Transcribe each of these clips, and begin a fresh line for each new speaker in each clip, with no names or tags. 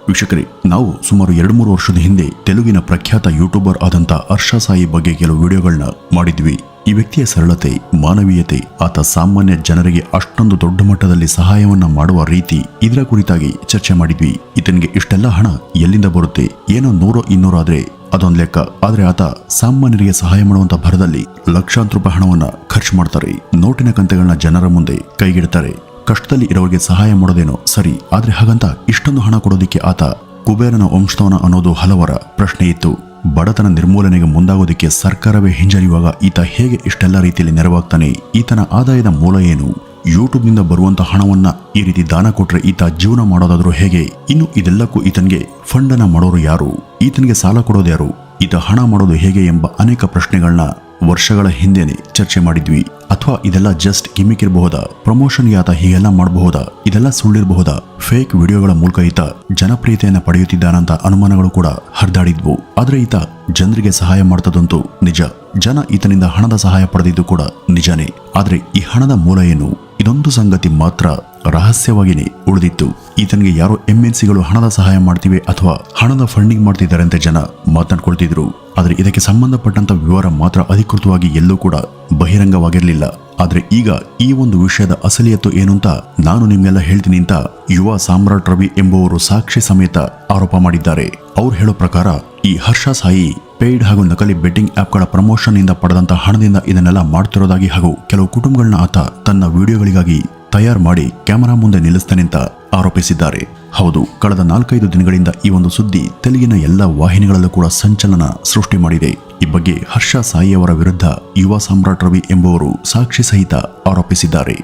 ವೀಕ್ಷಕರೇ, ನಾವು ಸುಮಾರು 2-3 ವರ್ಷದ ಹಿಂದೆ ತೆಲುಗಿನ ಪ್ರಖ್ಯಾತ ಯೂಟ್ಯೂಬರ್ ಆದಂತ ಹರ್ಷ ಸಾಯಿ ಬಗ್ಗೆ ಕೆಲವು ವಿಡಿಯೋಗಳನ್ನ ಮಾಡಿದ್ವಿ. ಈ ವ್ಯಕ್ತಿಯ ಸರಳತೆ, ಮಾನವೀಯತೆ, ಆತ ಸಾಮಾನ್ಯ ಜನರಿಗೆ ಅಷ್ಟೊಂದು ದೊಡ್ಡ ಮಟ್ಟದಲ್ಲಿ ಸಹಾಯವನ್ನ ಮಾಡುವ ರೀತಿ, ಇದರ ಕುರಿತಾಗಿ ಚರ್ಚೆ ಮಾಡಿದ್ವಿ. ಈತನಿಗೆ ಇಷ್ಟೆಲ್ಲ ಹಣ ಎಲ್ಲಿಂದ ಬರುತ್ತೆ? ಏನೋ 100-200 ಆದ್ರೆ ಅದೊಂದು ಲೆಕ್ಕ. ಆದ್ರೆ ಆತ ಸಾಮಾನ್ಯರಿಗೆ ಸಹಾಯ ಮಾಡುವಂತ ಭರದಲ್ಲಿ ಲಕ್ಷಾಂತರ ರೂಪಾಯಿ ಹಣವನ್ನ ಖರ್ಚು ಮಾಡ್ತಾರೆ. ನೋಟಿನ ಕಂತೆಗಳನ್ನ ಜನರ ಮುಂದೆ ಕೈಗಿಡ್ತಾರೆ. ಕಷ್ಟದಲ್ಲಿ ಇರೋರಿಗೆ ಸಹಾಯ ಮಾಡೋದೇನೋ ಸರಿ, ಆದ್ರೆ ಹಾಗಂತ ಇಷ್ಟೊಂದು ಹಣ ಕೊಡೋದಿಕ್ಕೆ ಆತ ಕುಬೇರನ ವಂಶದವನ ಅನ್ನೋದು ಹಲವರ ಪ್ರಶ್ನೆ ಇತ್ತು. ಬಡತನ ನಿರ್ಮೂಲನೆಗೆ ಮುಂದಾಗೋದಿಕ್ಕೆ ಸರ್ಕಾರವೇ ಹಿಂಜರಿಯುವಾಗ ಈತ ಹೇಗೆ ಇಷ್ಟೆಲ್ಲ ರೀತಿಯಲ್ಲಿ ನೆರವಾಗ್ತಾನೆ? ಈತನ ಆದಾಯದ ಮೂಲ ಏನು? ಯೂಟ್ಯೂಬ್ನಿಂದ ಬರುವಂತ ಹಣವನ್ನ ಈ ರೀತಿ ದಾನ ಕೊಟ್ರೆ ಈತ ಜೀವನ ಮಾಡೋದಾದ್ರೂ ಹೇಗೆ? ಇನ್ನು ಇದೆಲ್ಲಕ್ಕೂ ಈತನಿಗೆ ಫಂಡ್ ಅನ್ನ ಮಾಡೋರು ಯಾರು? ಈತನಿಗೆ ಸಾಲ ಕೊಡೋದು ಯಾರು? ಈತ ಹಣ ಮಾಡೋದು ಹೇಗೆ ಎಂಬ ಅನೇಕ ಪ್ರಶ್ನೆಗಳನ್ನ ವರ್ಷಗಳ ಹಿಂದೆನೆ ಚರ್ಚೆ ಮಾಡಿದ್ವಿ. ಅಥವಾ ಇದೆಲ್ಲ ಜಸ್ಟ್ ಗಿಮಿಕ್ ಇರಬಹುದಾ? ಪ್ರಮೋಷನ್ಗೆ ಆತ ಹೀಗೆಲ್ಲ ಮಾಡಬಹುದಾ? ಇದೆಲ್ಲ ಸುಳ್ಳಿರಬಹುದಾ? ಫೇಕ್ ವಿಡಿಯೋಗಳ ಮೂಲಕ ಈತ ಜನಪ್ರಿಯತೆಯನ್ನ ಪಡೆಯುತ್ತಿದ್ದಾನಂತ ಅನುಮಾನಗಳು ಕೂಡ ಹರಿದಾಡಿದ್ವು. ಆದ್ರೆ ಈತ ಜನರಿಗೆ ಸಹಾಯ ಮಾಡ್ತದಂತೂ ನಿಜ. ಜನ ಈತನಿಂದ ಹಣದ ಸಹಾಯ ಪಡೆದಿದ್ದು ಕೂಡ ನಿಜಾನೇ. ಆದ್ರೆ ಈ ಹಣದ ಮೂಲ ಏನು? ಇದೊಂದು ಸಂಗತಿ ಮಾತ್ರ ರಹಸ್ಯವಾಗಿಯೇ ಉಳಿದಿತ್ತು. ಈತನಿಗೆ ಯಾರೋ MNCಗಳು ಹಣದ ಸಹಾಯ ಮಾಡ್ತಿವೆ ಅಥವಾ ಹಣದ ಫಂಡಿಂಗ್ ಮಾಡ್ತಿದ್ದಾರೆ ಅಂತ ಜನ ಮಾತನಾಡ್ಕೊಳ್ತಿದ್ರು. ಆದ್ರೆ ಇದಕ್ಕೆ ಸಂಬಂಧಪಟ್ಟಂತ ವಿವರ ಮಾತ್ರ ಅಧಿಕೃತವಾಗಿ ಎಲ್ಲೂ ಕೂಡ ಬಹಿರಂಗವಾಗಿರಲಿಲ್ಲ. ಆದ್ರೆ ಈಗ ಈ ಒಂದು ವಿಷಯದ ಅಸಲಿಯತ್ತು ಏನು ಅಂತ ನಾನು ನಿಮ್ಗೆಲ್ಲ ಹೇಳ್ತೀನಿ ಅಂತ ಯುವ ಸಾಮ್ರಾಟ್ ರವಿ ಎಂಬುವರು ಸಾಕ್ಷಿ ಸಮೇತ ಆರೋಪ ಮಾಡಿದ್ದಾರೆ. ಅವ್ರು ಹೇಳೋ ಪ್ರಕಾರ ಈ ಹರ್ಷ ಸಾಯಿ ಪೇಯ್ಡ್ ಹಾಗೂ ನಕಲಿ ಬೆಟ್ಟಿಂಗ್ ಆಪ್ಗಳ ಪ್ರಮೋಷನ್ ಇಂದ ಪಡೆದಂತ ಹಣದಿಂದ ಇದನ್ನೆಲ್ಲ ಮಾಡ್ತಿರೋದಾಗಿ ಹಾಗೂ ಕೆಲವು ಕುಟುಂಬಗಳನ್ನ ಆತ ತನ್ನ ವಿಡಿಯೋಗಳಿಗಾಗಿ ತಯಾರು ಮಾಡಿ ಕ್ಯಾಮೆರಾ ಮುಂದೆ ನಿಲ್ಲಿಸ್ತಾನೆ ಅಂತ ಆರೋಪಿಸಿದ್ದಾರೆ. ಹೌದು, ಕಳೆದ 4-5 ದಿನಗಳಿಂದ ಈ ಒಂದು ಸುದ್ದಿ ತೆಲುಗಿನ ಎಲ್ಲ ವಾಹಿನಿಗಳಲ್ಲೂ ಕೂಡ ಸಂಚಲನ ಸೃಷ್ಟಿ ಮಾಡಿದೆ. ಈ ಬಗ್ಗೆ ಹರ್ಷ ಸಾಯಿ ಅವರ ವಿರುದ್ಧ ಯುವ ಸಾಮ್ರಾಟ್ ರವಿ ಎಂಬುವರು ಸಾಕ್ಷಿ ಸಹಿತ ಆರೋಪಿಸಿದ್ದಾರೆ.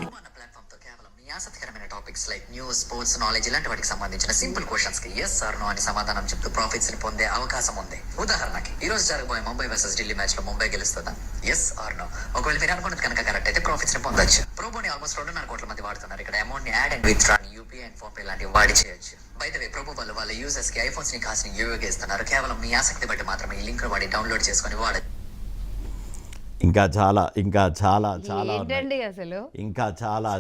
స్పోర్ట్స్ నాలెడ్జ్ ఇలాంటి వాటికి సంబంధించిన సింపుల్ క్వశ్చన్స్ కి ఎస్ ఆర్ నో అని సమాధానం చెప్తూ ప్రాఫిట్స్ ని పొందే అవకాశం ఉంది. ఉదాహరణకి ఈ రోజు జరగబోయే ముంబై వర్సెస్ ఢిల్లీ మ్యాచ్ లో ముంబై గెలుస్తుందా? Yes or no. ఒకవేళ మీరు అనుకున్నది కనుక కరెక్ట్ అయితే ప్రాఫిట్స్ ని పొందొచ్చు. ప్రోబోని ఆల్మోస్ట్ 2.5 కోట్ల మంది వాడుతున్నారు. ఇక్కడ అమౌంట్ ని add and withdraw, UPI and phone pay లాంటివి వాడి చేయొచ్చు. బై ద వే, ప్రోబో వాళ్ళ యూజర్స్ కి ఐఫోన్స్ ని కాస్ట్ని యూఏగా ఇస్తున్నారు. కేవలం మీ ఆసక్తి బట్టి మాత్రమే ఈ లింక్ వాడి డౌన్లోడ్ చేసుకొని వాడచ్చు.
ఇంకా చాలా ఇంకా చాలా చాలా
ఏంటండి అసలు
ఇంకా చాలా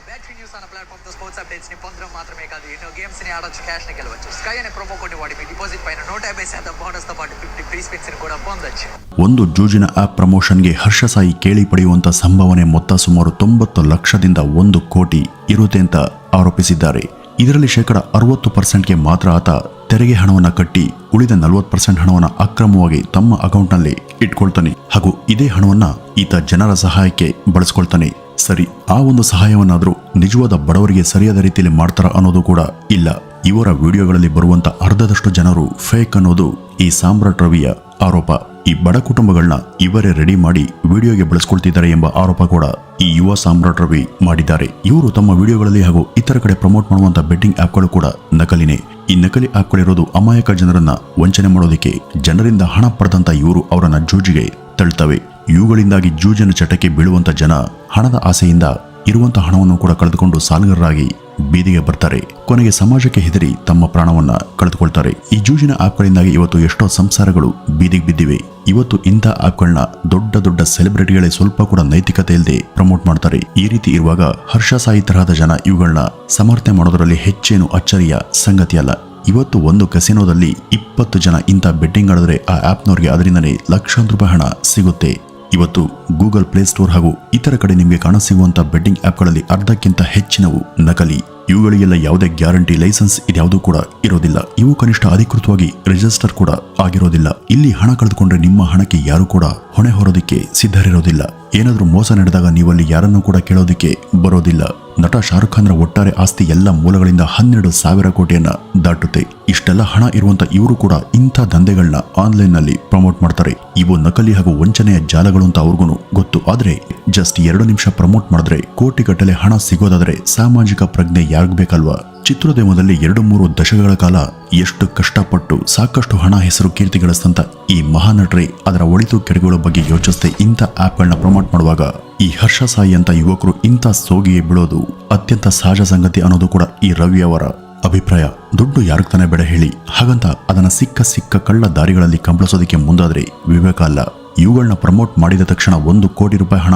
బ్యాటరీ న్యూస్ అనే ప్లాట్ఫామ్ తో స్పోర్ట్స్ అప్డేట్స్ ని పొందడం మాత్రమే కాదు, ఎన్నో గేమ్స్ ని ఆడొచ్చు, క్యాష్ ని గెలవచ్చు. స్కై అనే ప్రోమో కోడ్ వాడి మీ డిపాజిట్ పైన 150% బోనస్ తో పాటు 50 ఫ్రీ స్పిన్స్ ని కూడా పొందొచ్చు.
ಒಂದು ಜೂಜಿನ ಆಪ್ ಪ್ರಮೋಷನ್ಗೆ ಹರ್ಷ ಸಾಯಿ ಕೇಳಿ ಪಡೆಯುವಂತ ಸಂಭಾವನೆ ಮೊತ್ತ ಸುಮಾರು 90 ಲಕ್ಷದಿಂದ 1 ಕೋಟಿ ಇರುತ್ತೆ ಅಂತ ಆರೋಪಿಸಿದ್ದಾರೆ. ಇದರಲ್ಲಿ 60% ಮಾತ್ರ ಆತ ತೆರಿಗೆ ಹಣವನ್ನ ಕಟ್ಟಿ ಉಳಿದ 40% ಹಣವನ್ನ ಅಕ್ರಮವಾಗಿ ತಮ್ಮ ಅಕೌಂಟ್ನಲ್ಲಿ ಇಟ್ಕೊಳ್ತಾನೆ ಹಾಗೂ ಇದೇ ಹಣವನ್ನ ಈತ ಜನರ ಸಹಾಯಕ್ಕೆ ಬಳಸ್ಕೊಳ್ತಾನೆ. ಸರಿ, ಆ ಒಂದು ಸಹಾಯವನ್ನಾದ್ರೂ ನಿಜವಾದ ಬಡವರಿಗೆ ಸರಿಯಾದ ರೀತಿಯಲ್ಲಿ ಮಾಡ್ತಾರ ಅನ್ನೋದು ಕೂಡ ಇಲ್ಲ. ಇವರ ವಿಡಿಯೋಗಳಲ್ಲಿ ಬರುವಂತ ಅರ್ಧದಷ್ಟು ಜನರು ಫೇಕ್ ಅನ್ನೋದು ಈ ಸಾಮ್ರಾಟ್ ರವಿಯ ಆರೋಪ. ಈ ಬಡ ಕುಟುಂಬಗಳನ್ನ ಇವರೇ ರೆಡಿ ಮಾಡಿ ವಿಡಿಯೋಗೆ ಬಳಸ್ಕೊಳ್ತಿದ್ದಾರೆ ಎಂಬ ಆರೋಪ ಕೂಡ ಈ ಯುವ ಸಾಮ್ರಾಟ್ ರವಿ ಮಾಡಿದ್ದಾರೆ. ಇವರು ತಮ್ಮ ವಿಡಿಯೋಗಳಲ್ಲಿ ಹಾಗೂ ಇತರ ಕಡೆ ಪ್ರಮೋಟ್ ಮಾಡುವಂತ ಬೆಟ್ಟಿಂಗ್ ಆಪ್ಗಳು ಕೂಡ ನಕಲಿನೇ. ಈ ನಕಲಿ ಆಪ್ಗಳಿರೋದು ಅಮಾಯಕ ಜನರನ್ನ ವಂಚನೆ ಮಾಡೋದಕ್ಕೆ. ಜನರಿಂದ ಹಣ ಪಡೆದಂತ ಇವರು ಅವರನ್ನ ಜೂಜಿಗೆ ತಳ್ತವೆ. ಇವುಗಳಿಂದಾಗಿ ಜೂಜಿನ ಚಟಕ್ಕೆ ಬೀಳುವಂತ ಜನ ಹಣದ ಆಸೆಯಿಂದ ಇರುವಂತ ಹಣವನ್ನು ಕೂಡ ಕಳೆದುಕೊಂಡು ಸಾಲಗಾರರಾಗಿ ಬೀದಿಗೆ ಬರ್ತಾರೆ. ಕೊನೆಗೆ ಸಮಾಜಕ್ಕೆ ಹೆದರಿ ತಮ್ಮ ಪ್ರಾಣವನ್ನ ಕಳೆದುಕೊಳ್ತಾರೆ. ಈ ಜೂಜಿನ ಆಪ್ಗಳಿಂದಾಗಿ ಇವತ್ತು ಎಷ್ಟೋ ಸಂಸಾರಗಳು ಬೀದಿಗೆ ಬಿದ್ದಿವೆ. ಇವತ್ತು ಇಂಥ ಆಪ್ಗಳನ್ನ ದೊಡ್ಡ ದೊಡ್ಡ ಸೆಲೆಬ್ರಿಟಿಗಳೇ ಸ್ವಲ್ಪ ಕೂಡ ನೈತಿಕತೆ ಇಲ್ಲದೆ ಪ್ರಮೋಟ್ ಮಾಡ್ತಾರೆ. ಈ ರೀತಿ ಇರುವಾಗ ಹರ್ಷ ಸಾಯಿ ತರಹದ ಜನ ಇವುಗಳನ್ನ ಸಮರ್ಥನೆ ಮಾಡೋದ್ರಲ್ಲಿ ಹೆಚ್ಚೇನು ಅಚ್ಚರಿಯ ಸಂಗತಿ ಅಲ್ಲ. ಇವತ್ತು ಒಂದು ಕಸಿನೋದಲ್ಲಿ 20 ಜನ ಇಂಥ ಬೆಟ್ಟಿಂಗ್ ಆಡಿದ್ರೆ ಆ ಆಪ್ನವ್ರಿಗೆ ಅದರಿಂದನೇ ಲಕ್ಷಾಂತರ ರೂಪಾಯಿ ಹಣ ಸಿಗುತ್ತೆ. ಇವತ್ತು ಗೂಗಲ್ ಪ್ಲೇ ಸ್ಟೋರ್ ಹಾಗೂ ಇತರ ಕಡೆ ನಿಮಗೆ ಕಾಣಸಿಗುವಂತ ಬೆಟ್ಟಿಂಗ್ ಆಪ್ಗಳಲ್ಲಿ ಅರ್ಧಕ್ಕಿಂತ ಹೆಚ್ಚಿನವು ನಕಲಿ. ಇವುಗಳಿಗೆಲ್ಲ ಯಾವುದೇ ಗ್ಯಾರಂಟಿ, ಲೈಸೆನ್ಸ್ ಇದ್ಯಾವುದೂ ಕೂಡ ಇರೋದಿಲ್ಲ. ಇವು ಕನಿಷ್ಠ ಅಧಿಕೃತವಾಗಿ ರಿಜಿಸ್ಟರ್ ಕೂಡ ಆಗಿರೋದಿಲ್ಲ. ಇಲ್ಲಿ ಹಣ ಕಳೆದುಕೊಂಡ್ರೆ ನಿಮ್ಮ ಹಣಕ್ಕೆ ಯಾರು ಕೂಡ ಹೊಣೆ ಹೊರೋದಿಕ್ಕೆ ಸಿದ್ಧರಿರೋದಿಲ್ಲ. ಏನಾದ್ರೂ ಮೋಸ ನಡೆದಾಗ ನೀವಲ್ಲಿ ಯಾರನ್ನೂ ಕೂಡ ಕೇಳೋದಿಕ್ಕೆ ಬರೋದಿಲ್ಲ. ನಟ ಶಾರುಖ್ ಖಾನ್ರ ಒಟ್ಟಾರೆ ಆಸ್ತಿ ಎಲ್ಲ ಮೂಲಗಳಿಂದ 12,000 ಕೋಟಿಯನ್ನ ದಾಟುತ್ತೆ. ಇಷ್ಟೆಲ್ಲ ಹಣ ಇರುವಂತ ಇವರು ಕೂಡ ಇಂಥ ದಂಧೆಗಳನ್ನ ಆನ್ಲೈನ್ ನಲ್ಲಿ ಪ್ರಮೋಟ್ ಮಾಡ್ತಾರೆ. ಇವು ನಕಲಿ ಹಾಗೂ ವಂಚನೆಯ ಜಾಲಗಳು ಅಂತ ಅವ್ರಿಗೂ ಗೊತ್ತು. ಆದ್ರೆ ಜಸ್ಟ್ 2 ನಿಮಿಷ ಪ್ರಮೋಟ್ ಮಾಡಿದ್ರೆ ಕೋಟಿಗಟ್ಟಲೆ ಹಣ ಸಿಗೋದಾದ್ರೆ ಸಾಮಾಜಿಕ ಪ್ರಜ್ಞೆ ಯಾರ್ಗ್ಬೇಕಲ್ವಾ? ಚಿತ್ರೋದ್ಯಮದಲ್ಲಿ 2-3 ದಶಕಗಳ ಕಾಲ ಎಷ್ಟು ಕಷ್ಟಪಟ್ಟು ಸಾಕಷ್ಟು ಹಣ, ಹೆಸರು, ಕೀರ್ತಿ ಗಳಿಸಿದಂತ ಈ ಮಹಾನಟರೇ ಅದರ ಒಳಿತು ಕೆಡುಗಳ ಬಗ್ಗೆ ಯೋಚಿಸದೆ ಇಂಥ ಆಪ್ಗಳನ್ನ ಪ್ರಮೋಟ್ ಮಾಡುವಾಗ ಈ ಹರ್ಷ ಸಾಯಿ ಅಂತ ಯುವಕರು ಇಂಥ ಸೋಗಿಗೆ ಬೀಳೋದು ಅತ್ಯಂತ ಸಹಜ ಸಂಗತಿ ಅನ್ನೋದು ಕೂಡ ಈ ರವಿ ಅವರ ಅಭಿಪ್ರಾಯ. ದುಡ್ಡು ಯಾರಿಗೆ ತಾನೇ ಬೇಡ ಹೇಳಿ? ಹಾಗಂತ ಅದನ್ನ ಸಿಕ್ಕ ಕಳ್ಳ ದಾರಿಗಳಲ್ಲಿ ಕಂಬಳಿಸೋದಕ್ಕೆ ಮುಂದಾದ್ರೆ ವಿವೇಕ ಅಲ್ಲ. ಇವುಗಳನ್ನ ಪ್ರಮೋಟ್ ಮಾಡಿದ ತಕ್ಷಣ 1 ಕೋಟಿ ರೂಪಾಯಿ ಹಣ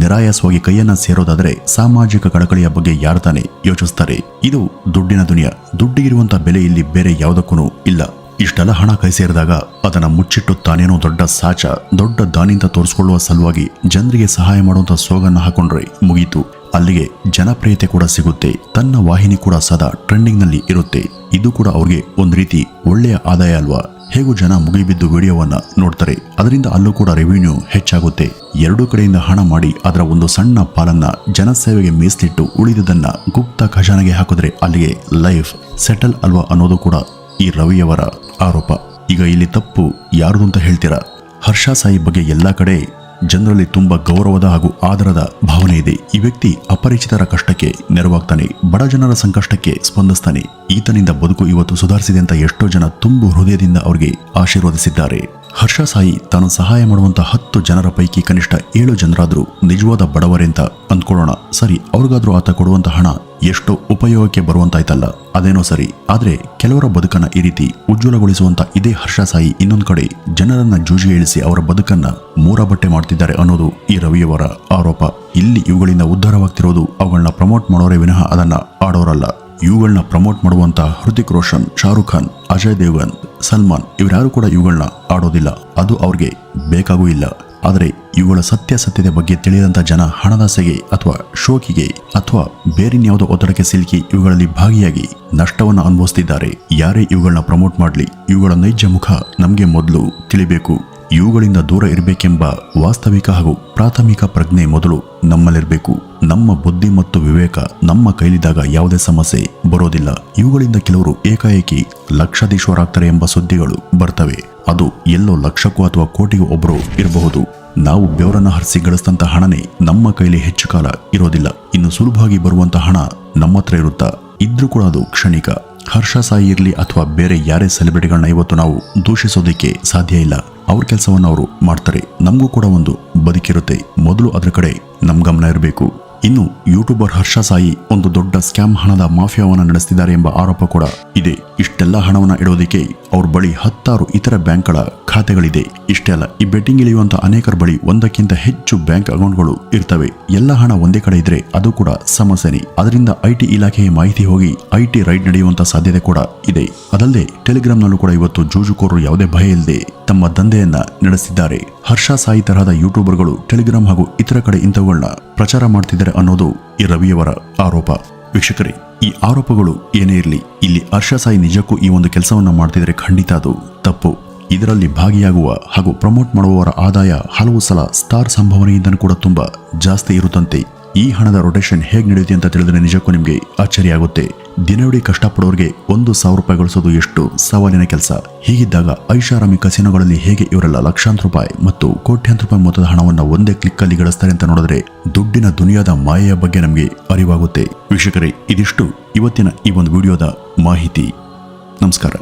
ನಿರಾಯಾಸವಾಗಿ ಕೈಯನ್ನ ಸೇರೋದಾದರೆ ಸಾಮಾಜಿಕ ಕಳಕಳಿಯ ಬಗ್ಗೆ ಯಾರು ತಾನೇ ಯೋಚಿಸ್ತಾರೆ? ಇದು ದುಡ್ಡಿನ ದುನಿಯಾ. ದುಡ್ಡಿಗಿರುವಂತ ಬೆಲೆ ಇಲ್ಲಿ ಬೇರೆ ಯಾವುದಕ್ಕೂ ಇಲ್ಲ. ಇಷ್ಟೆಲ್ಲ ಹಣ ಕೈ ಸೇರಿದಾಗ ಅದನ್ನ ಮುಚ್ಚಿಟ್ಟು ತಾನೇನೋ ದೊಡ್ಡ ಸಾಚ, ದೊಡ್ಡ ದಾನಿಂತ ತೋರಿಸ್ಕೊಳ್ಳುವ ಸಲುವಾಗಿ ಜನರಿಗೆ ಸಹಾಯ ಮಾಡುವಂತ ಸೋಗನ್ನ ಹಾಕೊಂಡ್ರೆ ಮುಗೀತು. ಅಲ್ಲಿಗೆ ಜನಪ್ರಿಯತೆ ಕೂಡ ಸಿಗುತ್ತೆ, ತನ್ನ ವಾಹಿನಿ ಕೂಡ ಸದಾ ಟ್ರೆಂಡಿಂಗ್ ನಲ್ಲಿ ಇರುತ್ತೆ. ಇದು ಕೂಡ ಅವ್ರಿಗೆ ಒಂದ್ ರೀತಿ ಒಳ್ಳೆಯ ಆದಾಯ ಅಲ್ವಾ? ಹೇಗೂ ಜನ ಮುಗಿಬಿದ್ದು ವಿಡಿಯೋವನ್ನ ನೋಡ್ತಾರೆ, ಅದರಿಂದ ಅಲ್ಲೂ ಕೂಡ ರೆವಿನ್ಯೂ ಹೆಚ್ಚಾಗುತ್ತೆ. ಎರಡೂ ಕಡೆಯಿಂದ ಹಣ ಮಾಡಿ ಅದರ ಒಂದು ಸಣ್ಣ ಪಾಲನ್ನ ಜನಸೇವೆಗೆ ಮೀಸಲಿಟ್ಟು ಉಳಿದುದನ್ನ ಗುಪ್ತ ಖಜಾನೆಗೆ ಹಾಕಿದ್ರೆ ಅಲ್ಲಿಗೆ ಲೈಫ್ ಸೆಟಲ್ ಅಲ್ವಾ ಅನ್ನೋದು ಕೂಡ ಈ ರವಿಯವರ ಆರೋಪ. ಈಗ ಇಲ್ಲಿ ತಪ್ಪು ಯಾರ್ದು ಅಂತ ಹೇಳ್ತೀರಾ? ಹರ್ಷ ಸಾಯಿ ಬಗ್ಗೆ ಎಲ್ಲಾ ಕಡೆ ಜನರಲ್ಲಿ ತುಂಬಾ ಗೌರವದ ಹಾಗೂ ಆದರದ ಭಾವನೆ ಇದೆ. ಈ ವ್ಯಕ್ತಿ ಅಪರಿಚಿತರ ಕಷ್ಟಕ್ಕೆ ನೆರವಾಗ್ತಾನೆ, ಬಡ ಜನರ ಸಂಕಷ್ಟಕ್ಕೆ ಸ್ಪಂದಿಸ್ತಾನೆ. ಈತನಿಂದ ಬದುಕು ಇವತ್ತು ಸುಧಾರಿಸಿದೆ ಅಂತ ಎಷ್ಟೋ ಜನ ತುಂಬು ಹೃದಯದಿಂದ ಅವರಿಗೆ ಆಶೀರ್ವದಿಸಿದ್ದಾರೆ. ಹರ್ಷ ಸಾಯಿ ತಾನು ಸಹಾಯ ಮಾಡುವಂತ 10 ಜನರ ಪೈಕಿ ಕನಿಷ್ಠ 7 ಜನರಾದ್ರೂ ನಿಜವಾದ ಬಡವರೇ ಅಂತ ಅಂದ್ಕೊಳ್ಳೋಣ. ಸರಿ, ಅವ್ರಿಗಾದ್ರೂ ಆತ ಕೊಡುವಂತ ಹಣ ಎಷ್ಟೋ ಉಪಯೋಗಕ್ಕೆ ಬರುವಂತಾಯ್ತಲ್ಲ, ಅದೇನೋ ಸರಿ. ಆದ್ರೆ ಕೆಲವರ ಬದುಕನ್ನ ಈ ರೀತಿ ಉಜ್ವಲಗೊಳಿಸುವಂತ ಇದೇ ಹರ್ಷ ಸಾಯಿ ಇನ್ನೊಂದ್ ಕಡೆ ಜನರನ್ನ ಜೂಜಿಗೆ ಇಳಿಸಿ ಅವರ ಬದುಕನ್ನ ಮೂರಬಟ್ಟೆ ಮಾಡ್ತಿದ್ದಾರೆ ಅನ್ನೋದು ಈ ರವಿಯವರ ಆರೋಪ. ಇಲ್ಲಿ ಇವುಗಳಿಂದ ಉದ್ಧಾರವಾಗ್ತಿರೋದು ಅವುಗಳನ್ನ ಪ್ರಮೋಟ್ ಮಾಡೋರೇ ವಿನಃ ಅದನ್ನ ಆಡೋರಲ್ಲ. ಇವುಗಳನ್ನ ಪ್ರಮೋಟ್ ಮಾಡುವಂತ ಹೃತಿಕ್ ರೋಷನ್, ಶಾರುಖ್ ಖಾನ್, ಅಜಯ್ ದೇವ್ಗನ್, ಸಲ್ಮಾನ್ ಇವರ್ಯಾರು ಕೂಡ ಇವುಗಳನ್ನ ಆಡೋದಿಲ್ಲ. ಅದು ಅವ್ರಿಗೆ ಬೇಕಾಗೂ ಇಲ್ಲ. ಆದರೆ ಇವುಗಳ ಸತ್ಯಾಸತ್ಯತೆ ಬಗ್ಗೆ ತಿಳಿದಂತ ಜನ ಹಣದಾಸೆಗೆ ಅಥವಾ ಶೋಕಿಗೆ ಅಥವಾ ಬೇರಿನ್ಯಾವುದೋ ಒತ್ತಡಕ್ಕೆ ಸಿಲುಕಿ ಇವುಗಳಲ್ಲಿ ಭಾಗಿಯಾಗಿ ನಷ್ಟವನ್ನು ಅನುಭವಿಸುತ್ತಿದ್ದಾರೆ. ಯಾರೇ ಇವುಗಳನ್ನ ಪ್ರಮೋಟ್ ಮಾಡಲಿ, ಇವುಗಳ ನೈಜ ಮುಖ ನಮಗೆ ಮೊದಲು ತಿಳಿಬೇಕು. ಇವುಗಳಿಂದ ದೂರ ಇರಬೇಕೆಂಬ ವಾಸ್ತವಿಕ ಹಾಗೂ ಪ್ರಾಥಮಿಕ ಪ್ರಜ್ಞೆ ಮೊದಲು ನಮ್ಮಲ್ಲಿರಬೇಕು. ನಮ್ಮ ಬುದ್ಧಿ ಮತ್ತು ವಿವೇಕ ನಮ್ಮ ಕೈಲಿದ್ದಾಗ ಯಾವುದೇ ಸಮಸ್ಯೆ ಬರೋದಿಲ್ಲ. ಇವುಗಳಿಂದ ಕೆಲವರು ಏಕಾಏಕಿ ಲಕ್ಷಾಧೀಶರಾಗ್ತಾರೆ ಎಂಬ ಸುದ್ದಿಗಳು ಬರ್ತವೆ. ಅದು ಎಲ್ಲೋ ಲಕ್ಷಕ್ಕೂ ಅಥವಾ ಕೋಟಿಗೂ ಒಬ್ಬರು ಇರಬಹುದು. ನಾವು ಬೆವರನ್ನ ಹರಿಸಿ ಗಳಿಸಿದಂತ ಹಣನೇ ನಮ್ಮ ಕೈಲಿ ಹೆಚ್ಚು ಕಾಲ ಇರೋದಿಲ್ಲ. ಇನ್ನು ಸುಲಭವಾಗಿ ಬರುವಂತ ಹಣ ನಮ್ಮ ಹತ್ರ ಇರುತ್ತಾ? ಇದ್ರೂ ಕೂಡ ಅದು ಕ್ಷಣಿಕ. ಹರ್ಷ ಸಾಯಿ ಇರಲಿ ಅಥವಾ ಬೇರೆ ಯಾರೇ ಸೆಲೆಬ್ರಿಟಿಗಳನ್ನ ಇವತ್ತು ನಾವು ದೂಷಿಸೋದಕ್ಕೆ ಸಾಧ್ಯ ಇಲ್ಲ. ಅವ್ರ ಕೆಲಸವನ್ನು ಅವರು ಮಾಡ್ತಾರೆ, ನಮಗೂ ಕೂಡ ಒಂದು ಬದುಕಿರುತ್ತೆ. ಮೊದಲು ಅದರ ಕಡೆ ನಮ್ ಗಮನ ಇರಬೇಕು. ಇನ್ನು ಯೂಟ್ಯೂಬರ್ ಹರ್ಷ ಸಾಯಿ ಒಂದು ದೊಡ್ಡ ಸ್ಕ್ಯಾಮ್ ಹಣದ ಮಾಫಿಯಾವನ್ನ ನಡೆಸ್ತಿದ್ದಾರೆ ಎಂಬ ಆರೋಪ ಕೂಡ ಇದೆ. ಇಷ್ಟೆಲ್ಲ ಹಣವನ್ನ ಇಡೋದಕ್ಕೆ ಅವ್ರ ಬಳಿ 10 ಇತರ ಬ್ಯಾಂಕ್ಗಳ ಖಾತೆಗಳಿದೆ. ಇಷ್ಟೇ ಅಲ್ಲ, ಈ ಬೆಟ್ಟಿಂಗ್ ಇಳಿಯುವಂತ ಅನೇಕರ ಬಳಿ ಒಂದಕ್ಕಿಂತ ಹೆಚ್ಚು ಬ್ಯಾಂಕ್ ಅಕೌಂಟ್ಗಳು ಇರ್ತವೆ. ಎಲ್ಲ ಹಣ ಒಂದೇ ಕಡೆ ಇದ್ರೆ ಅದು ಕೂಡ ಸಮಸ್ಯೆನೇ. ಅದರಿಂದ ಐಟಿ ಇಲಾಖೆಗೆ ಮಾಹಿತಿ ಹೋಗಿ ಐಟಿ ರೈಡ್ ನಡೆಯುವಂತ ಸಾಧ್ಯತೆ ಕೂಡ ಇದೆ. ಅದಲ್ಲದೆ ಟೆಲಿಗ್ರಾಮ್ನಲ್ಲೂ ಕೂಡ ಇವತ್ತು ಜೂಜುಕೋರರು ಯಾವುದೇ ಭಯ ಇಲ್ಲದೆ ತಮ್ಮ ದಂಧೆಯನ್ನ ನಡೆಸಿದ್ದಾರೆ. ಹರ್ಷ ಸಾಯಿ ತರಹದ ಯೂಟ್ಯೂಬರ್ಗಳು ಟೆಲಿಗ್ರಾಮ್ ಹಾಗೂ ಇತರ ಕಡೆ ಇಂಥವುಗಳನ್ನ ಪ್ರಚಾರ ಮಾಡ್ತಿದ್ದಾರೆ ಅನ್ನೋದು ಈ ರವಿಯವರ ಆರೋಪ. ವೀಕ್ಷಕರೇ, ಈ ಆರೋಪಗಳು ಏನೇ ಇರಲಿ, ಇಲ್ಲಿ ಹರ್ಷ ಸಾಯಿ ನಿಜಕ್ಕೂ ಈ ಒಂದು ಕೆಲಸವನ್ನ ಮಾಡ್ತಿದ್ರೆ ಖಂಡಿತ ಅದು ತಪ್ಪು. ಇದರಲ್ಲಿ ಭಾಗಿಯಾಗುವ ಹಾಗೂ ಪ್ರಮೋಟ್ ಮಾಡುವವರ ಆದಾಯ ಹಲವು ಸಲ ಸ್ಟಾರ್ ಸಂಭಾವನೆಯಿಂದ ಕೂಡ ತುಂಬಾ ಜಾಸ್ತಿ ಇರುತ್ತಂತೆ. ಈ ಹಣದ ರೊಟೇಷನ್ ಹೇಗೆ ನಡೆಯುತ್ತೆ ಅಂತ ತಿಳಿದ್ರೆ ನಿಜಕ್ಕೂ ನಿಮಗೆ ಆಶ್ಚರ್ಯ ಆಗುತ್ತೆ. ದಿನವಿಡೀ ಕಷ್ಟಪಡೋರಿಗೆ 1,000 ರೂಪಾಯಿ ಗಳಿಸೋದು ಎಷ್ಟು ಸವಾಲಿನ ಕೆಲಸ. ಹೀಗಿದ್ದಾಗ ಐಷಾರಾಮಿ ಕಸಿನೋಗಳಲ್ಲಿ ಹೇಗೆ ಇವರೆಲ್ಲ ಲಕ್ಷಾಂತರ ರೂಪಾಯಿ ಮತ್ತು ಕೋಟ್ಯಾಂತರ ರೂಪಾಯಿ ಮೊತ್ತದ ಹಣವನ್ನು ಒಂದೇ ಕ್ಲಿಕ್ ಅಲ್ಲಿ ಗಳಿಸ್ತಾರೆ ಅಂತ ನೋಡಿದ್ರೆ ದುಡ್ಡಿನ ದುನಿಯಾದ ಮಾಯೆಯ ಬಗ್ಗೆ ನಮಗೆ ಅರಿವಾಗುತ್ತೆ. ವೀಕ್ಷಕರೇ, ಇದಿಷ್ಟು ಇವತ್ತಿನ ಈ ಒಂದು ವಿಡಿಯೋದ ಮಾಹಿತಿ. ನಮಸ್ಕಾರ.